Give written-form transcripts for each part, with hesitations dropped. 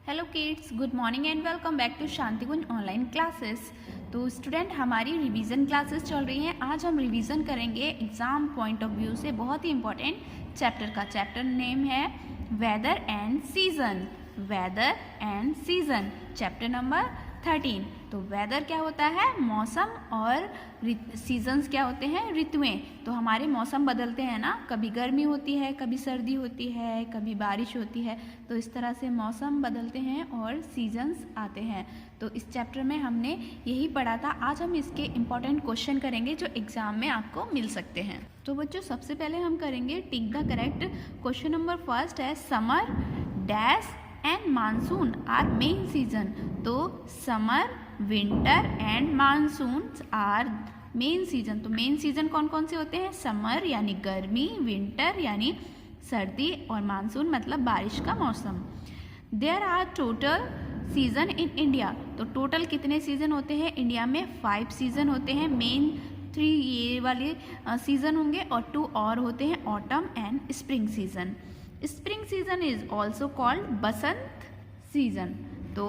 Hello kids, good morning and welcome back to Shantikunj online classes. तो student, हमारी revision classes चल रही हैं। आज हम रिवीजन करेंगे एग्जाम पॉइंट ऑफ व्यू से बहुत ही इंपॉर्टेंट चैप्टर का। चैप्टर नेम है weather and season. Weather and season, chapter number 13। तो वेदर क्या होता है? मौसम, और सीजन्स क्या होते हैं? ऋतुएं। तो हमारे मौसम बदलते हैं ना, कभी गर्मी होती है, कभी सर्दी होती है, कभी बारिश होती है। तो इस तरह से मौसम बदलते हैं और सीजन्स आते हैं। तो इस चैप्टर में हमने यही पढ़ा था। आज हम इसके इम्पॉर्टेंट क्वेश्चन करेंगे जो एग्जाम में आपको मिल सकते हैं। तो बच्चों, सबसे पहले हम करेंगे tick the correct. Question number first है summer dash and monsoon are main season. तो summer, winter and monsoon are main season. तो मेन सीजन कौन कौन से होते हैं? समर यानी गर्मी, विंटर यानी सर्दी, और मानसून मतलब बारिश का मौसम। There are total season in India. तो टोटल कितने सीजन होते हैं इंडिया में? 5 सीजन होते हैं। मेन 3 ये वाले सीजन होंगे और 2 और होते हैं, autumn and spring season. Spring season is also called basant season. तो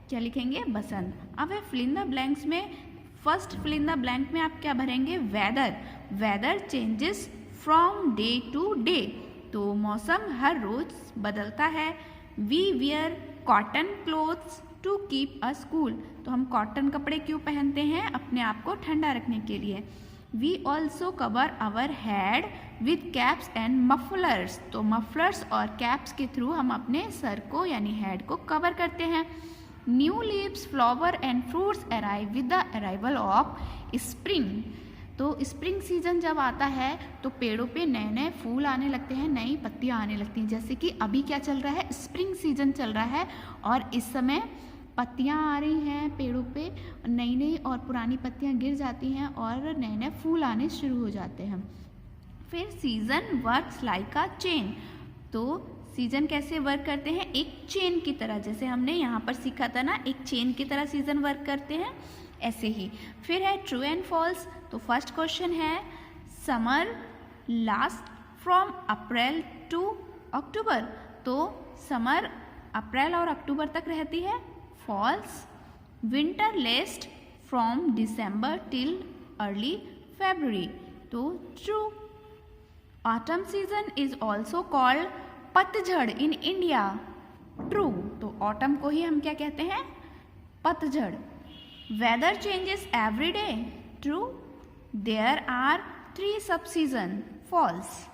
क्या लिखेंगे? बसंत। अब है फिल इन द ब्लैंक्स में। First fill in the blank में आप क्या भरेंगे? Weather. Weather changes from day to day. तो मौसम हर रोज बदलता है। We wear cotton clothes to keep us cool. तो हम कॉटन कपड़े क्यों पहनते हैं? अपने आप को ठंडा रखने के लिए। We also cover our head with caps and mufflers। तो मफलर्स और कैप्स के थ्रू हम अपने सर को यानी हेड को कवर करते हैं। New leaves, flower and fruits arrive with the arrival of spring. तो स्प्रिंग सीजन जब आता है तो पेड़ों पे नए नए फूल आने लगते हैं, नई पत्तियां आने लगती हैं। जैसे कि अभी क्या चल रहा है? स्प्रिंग सीजन चल रहा है और इस समय पत्तियां आ रही हैं पेड़ों पे, नई नई और पुरानी पत्तियां गिर जाती हैं और नए नए फूल आने शुरू हो जाते हैं। फिर season works like a chain. तो सीजन कैसे वर्क करते हैं? एक चेन की तरह। जैसे हमने यहाँ पर सीखा था ना, एक चेन की तरह सीजन वर्क करते हैं, ऐसे ही। फिर है ट्रू एंड फॉल्स। तो फर्स्ट क्वेश्चन है summer last from April to October. तो समर अप्रैल और अक्टूबर तक रहती है। False. Winter lest from December till early February. तो true. Autumn season is also called पतझड़ इन इंडिया। ट्रू। तो ऑटम को ही हम क्या कहते हैं? पतझड़। Weather changes every day. True. There are 3 sub season. False.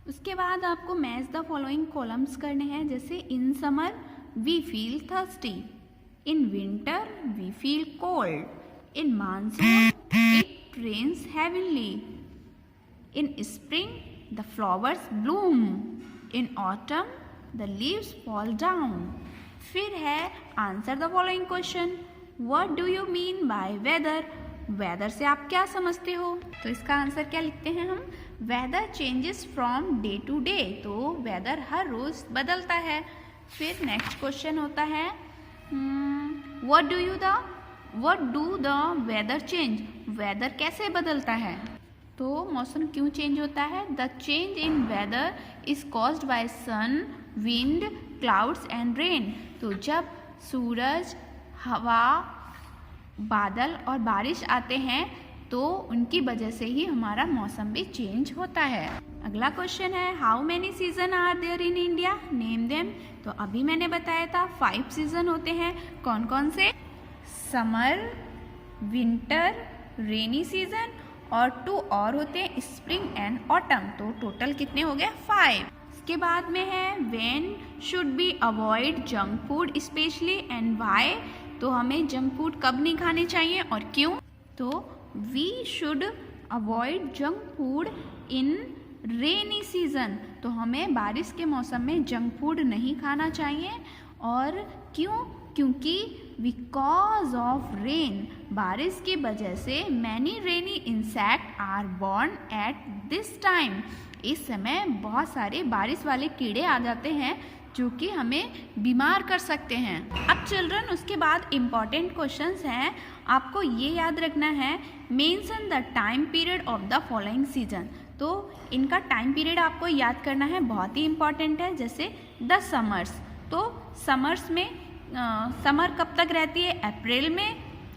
उसके बाद आपको मैच द फॉलोइंग कॉलम्स करने हैं। जैसे in summer we feel thirsty, in winter we feel cold, in monsoon it rains heavily, in spring the flowers bloom, in autumn the leaves fall down। फिर है answer the following question. what do you mean by weather? Weather से आप क्या समझते हो? तो इसका answer क्या लिखते हैं हम? Weather changes from day to day. तो वेदर हर रोज बदलता है। फिर नेक्स्ट क्वेश्चन होता है what do the weather change? Weather कैसे बदलता है? तो मौसम क्यों चेंज होता है? The change in weather is caused by sun, wind, clouds and rain. तो जब सूरज, हवा, बादल और बारिश आते हैं तो उनकी वजह से ही हमारा मौसम भी चेंज होता है। अगला क्वेश्चन है how many season are there in India? Name them. तो अभी मैंने बताया था 5 सीजन होते हैं। कौन कौन से? समर, विंटर, रेनी सीजन, और 2 और होते हैं, स्प्रिंग एंड ऑटम। तो टोटल कितने हो गए? 5। इसके बाद में है when should be avoid junk food specially and why? तो हमें जंक फूड कब नहीं खाने चाहिए और क्यों? तो we should avoid junk food in rainy season. तो हमें बारिश के मौसम में जंक फूड नहीं खाना चाहिए। और क्यों? क्योंकि बिकॉज ऑफ रेन, बारिश की वजह से many rainy insect are born at this time. इस समय बहुत सारे बारिश वाले कीड़े आ जाते हैं जो कि हमें बीमार कर सकते हैं। अब चिल्ड्रन, उसके बाद इम्पॉर्टेंट क्वेश्चंस हैं। आपको ये याद रखना है, mention the time period of the following season. तो इनका टाइम पीरियड आपको याद करना है, बहुत ही इम्पॉर्टेंट है। जैसे द समर्स, तो समर्स में समर कब तक रहती है? अप्रैल में,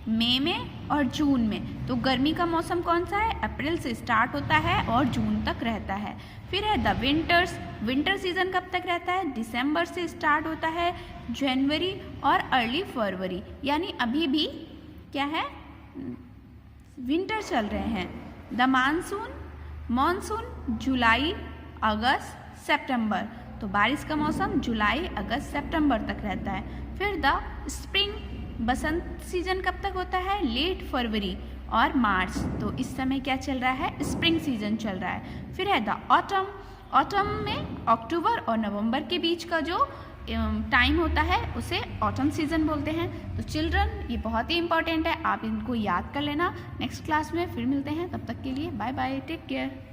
मई में और जून में। तो गर्मी का मौसम कौन सा है? अप्रैल से स्टार्ट होता है और जून तक रहता है। फिर है द विंटर्स। विंटर सीजन कब तक रहता है? दिसंबर से स्टार्ट होता है, जनवरी और अर्ली फरवरी, यानी अभी भी क्या है? विंटर चल रहे हैं। द मानसून, मॉनसून जुलाई, अगस्त, सितंबर। तो बारिश का मौसम जुलाई, अगस्त, सितंबर तक रहता है। फिर द स्प्रिंग, बसंत सीजन कब तक होता है? लेट फरवरी और मार्च। तो इस समय क्या चल रहा है? स्प्रिंग सीजन चल रहा है। फिर है द ऑटम। ऑटम में अक्टूबर और नवंबर के बीच का जो टाइम होता है उसे ऑटम सीजन बोलते हैं। तो चिल्ड्रन, ये बहुत ही इंपॉर्टेंट है, आप इनको याद कर लेना। नेक्स्ट क्लास में फिर मिलते हैं, तब तक के लिए बाय बाय, टेक केयर।